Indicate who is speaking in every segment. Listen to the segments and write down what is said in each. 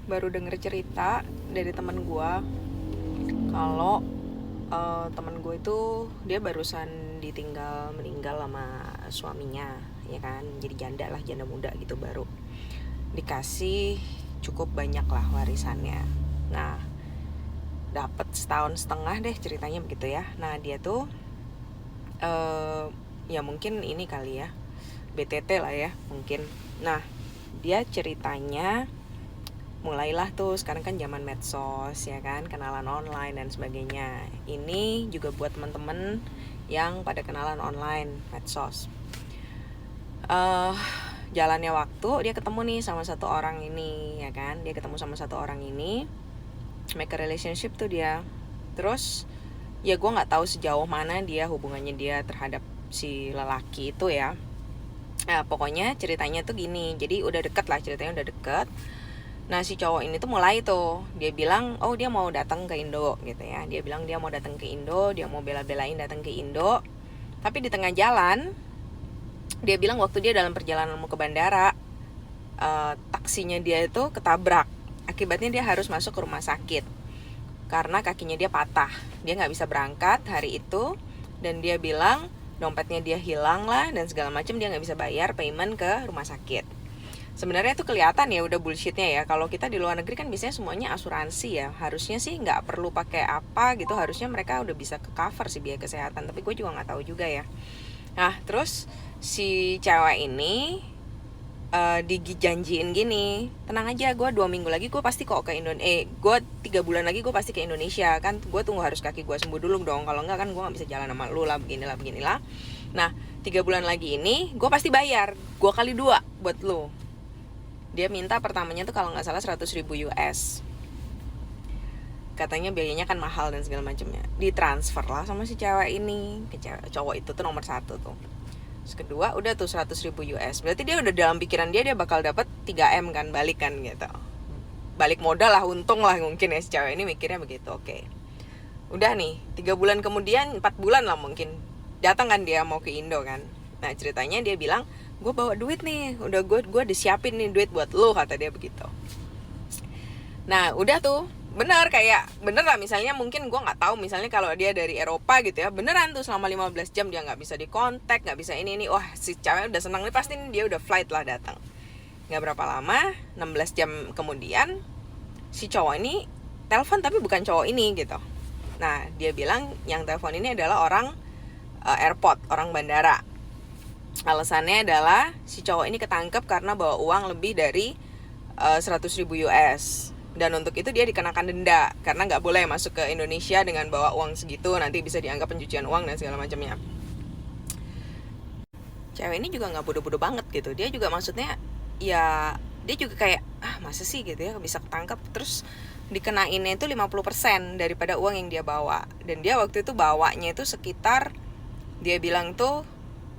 Speaker 1: baru denger cerita dari temen gue kalau temen gue itu dia barusan ditinggal meninggal sama suaminya, ya kan, jadi janda lah, janda muda gitu, baru dikasih cukup banyak lah warisannya. Nah, dapat setahun setengah deh ceritanya begitu ya. Nah dia tuh ya mungkin ini kali ya, BTT lah ya mungkin. Nah dia ceritanya mulailah tuh, sekarang kan zaman medsos ya kan, kenalan online dan sebagainya. Ini juga buat teman-teman yang pada kenalan online medsos. Jalannya waktu dia ketemu nih sama satu orang ini, ya kan, dia ketemu sama satu orang ini, make a relationship tuh dia. Terus ya gue nggak tahu sejauh mana dia hubungannya dia terhadap si lelaki itu ya. Nah pokoknya ceritanya tuh gini, jadi udah deket lah, ceritanya udah deket. Nah si cowok ini tuh mulai tuh, dia bilang oh dia mau datang ke Indo gitu ya. Dia bilang dia mau datang ke Indo, dia mau bela-belain datang ke Indo. Tapi di tengah jalan dia bilang waktu dia dalam perjalanan mau ke bandara, taksinya dia itu ketabrak. Akibatnya dia harus masuk ke rumah sakit karena kakinya dia patah. Dia nggak bisa berangkat hari itu, dan dia bilang dompetnya dia hilang lah dan segala macam, dia nggak bisa bayar payment ke rumah sakit. Sebenarnya itu kelihatan ya udah bullshitnya ya. Kalau kita di luar negeri kan biasanya semuanya asuransi ya, harusnya sih nggak perlu pakai apa gitu, harusnya mereka udah bisa ke cover sih biaya kesehatan, tapi gue juga nggak tahu juga ya. Nah terus si cewek ini dijanjiin gini, tenang aja, gue 2 minggu lagi gue pasti kok ke Indonesia, gue 3 bulan lagi gue pasti ke Indonesia. Kan gue tunggu harus kaki gue sembuh dulu dong, kalau enggak kan gue nggak bisa jalan sama lu lah, beginilah. Nah 3 bulan lagi ini gue pasti bayar, gue kali 2 buat lu. Dia minta pertamanya tuh kalau nggak salah 100.000 US. Katanya biayanya kan mahal dan segala macamnya. Ditransfer lah sama si cewek ini ke cowok itu tuh nomor 1 tuh. Terus kedua udah tuh 100.000 US. Berarti dia udah dalam pikiran dia bakal dapat 3M kan, balik kan gitu. Balik modal lah, untung lah mungkin ya si cewek ini mikirnya begitu. Oke. Udah nih 3 bulan kemudian, 4 bulan lah mungkin, datang kan dia mau ke Indo kan. Nah ceritanya dia bilang gue bawa duit nih, udah gue disiapin nih duit buat lo, kata dia begitu. Nah udah tuh bener, kayak bener lah, misalnya mungkin gue nggak tahu, misalnya kalau dia dari Eropa gitu ya, beneran tuh selama 15 jam dia nggak bisa dikontak, nggak bisa ini, wah si cewek udah seneng nih, pasti nih dia udah flight lah datang. Nggak berapa lama, 16 jam kemudian si cowok ini telepon, tapi bukan cowok ini gitu. Nah dia bilang yang telepon ini adalah orang airport, orang bandara. Alasannya adalah si cowok ini ketangkep karena bawa uang lebih dari 100.000 US. Dan untuk itu dia dikenakan denda karena nggak boleh masuk ke Indonesia dengan bawa uang segitu, nanti bisa dianggap pencucian uang dan segala macamnya. Cewek ini juga nggak bodoh-bodoh banget gitu. Dia juga maksudnya ya, dia juga kayak masa sih gitu ya bisa ketangkep, terus dikenainnya itu 50% daripada uang yang dia bawa. Dan dia waktu itu bawanya itu sekitar, dia bilang tuh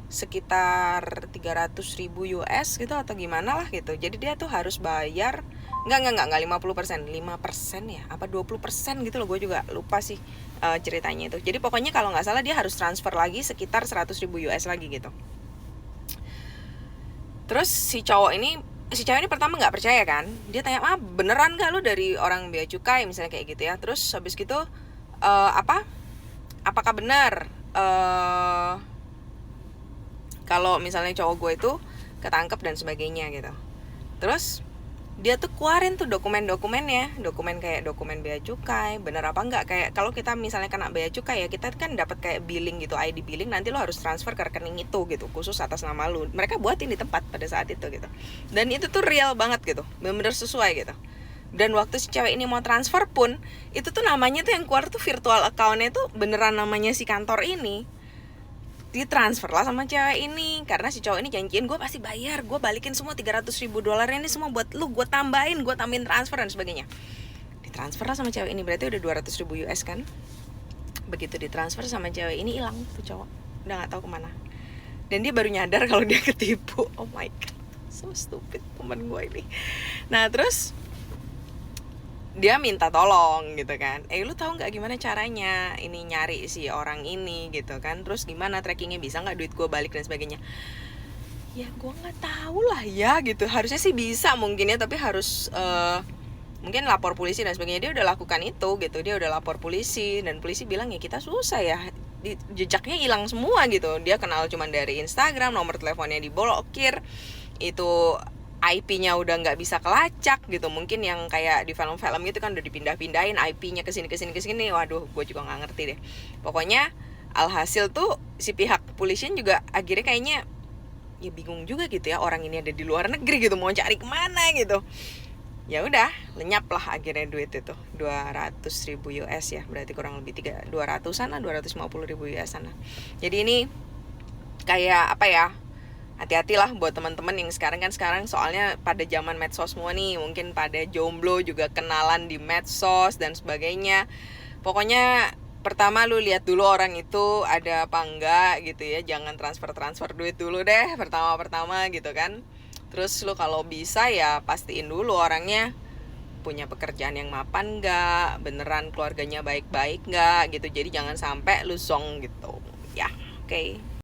Speaker 1: sekitar 300.000 US gitu atau gimana lah gitu. Jadi dia tuh harus bayar enggak 50%, 5% ya apa 20% gitu loh, gue juga lupa sih ceritanya itu. Jadi pokoknya kalau nggak salah dia harus transfer lagi sekitar 100.000 US lagi gitu. Terus si cewek ini pertama nggak percaya kan, dia tanya beneran nggak lu dari orang bea cukai misalnya kayak gitu ya. Terus habis gitu apakah benar kalau misalnya cowok gue itu ketangkep dan sebagainya gitu. Terus dia tuh keluarin tuh dokumen-dokumennya, dokumen kayak dokumen bea cukai, bener apa enggak, kayak kalau kita misalnya kena bea cukai ya, kita kan dapat kayak billing gitu, ID billing, nanti lo harus transfer ke rekening itu gitu, khusus atas nama lo. Mereka buatin di tempat pada saat itu gitu. Dan itu tuh real banget gitu, bener-bener sesuai gitu. Dan waktu si cewek ini mau transfer pun, itu tuh namanya tuh yang keluar tuh virtual account-nya tuh beneran namanya si kantor ini. Ditransfer lah sama cewek ini karena si cowok ini janjiin gue pasti bayar, gue balikin semua 300.000 dolar ini semua buat lu, gue tambahin transfer dan sebagainya. Ditransfer lah sama cewek ini, berarti udah 200.000 US kan. Begitu ditransfer sama cewek ini, hilang tuh cowok, udah nggak tahu kemana. Dan dia baru nyadar kalau dia ketipu. Oh my god, so stupid teman gue ini. Nah terus dia minta tolong gitu kan, lu tahu nggak gimana caranya ini nyari si orang ini gitu kan, terus gimana trackingnya, bisa nggak duit gue balik dan sebagainya. Ya gue nggak tahu lah ya gitu, harusnya sih bisa mungkin ya, tapi harus mungkin lapor polisi dan sebagainya. Dia udah lakukan itu gitu, dia udah lapor polisi, dan polisi bilang ya kita susah ya, jejaknya hilang semua gitu. Dia kenal cuma dari Instagram, nomor teleponnya diblokir, itu IP-nya udah nggak bisa kelacak gitu. Mungkin yang kayak di film-film gitu kan udah dipindah-pindahin IP-nya kesini. Waduh, gue juga nggak ngerti deh. Pokoknya alhasil tuh si pihak kepolisian juga akhirnya kayaknya ya bingung juga gitu ya, orang ini ada di luar negeri gitu, mau cari kemana gitu. Ya udah, lenyap lah akhirnya duit itu 200.000 US ya, berarti kurang lebih 200-an lah, 250.000 US sana. Jadi ini kayak apa ya, hati-hatilah buat teman-teman yang sekarang soalnya pada zaman medsos semua nih, mungkin pada jomblo juga kenalan di medsos dan sebagainya. Pokoknya pertama lu lihat dulu orang itu ada apa enggak gitu ya, jangan transfer duit dulu deh pertama gitu kan. Terus lu kalau bisa ya pastiin dulu orangnya punya pekerjaan yang mapan enggak, beneran keluarganya baik-baik enggak gitu. Jadi jangan sampai lu zong gitu ya. Oke.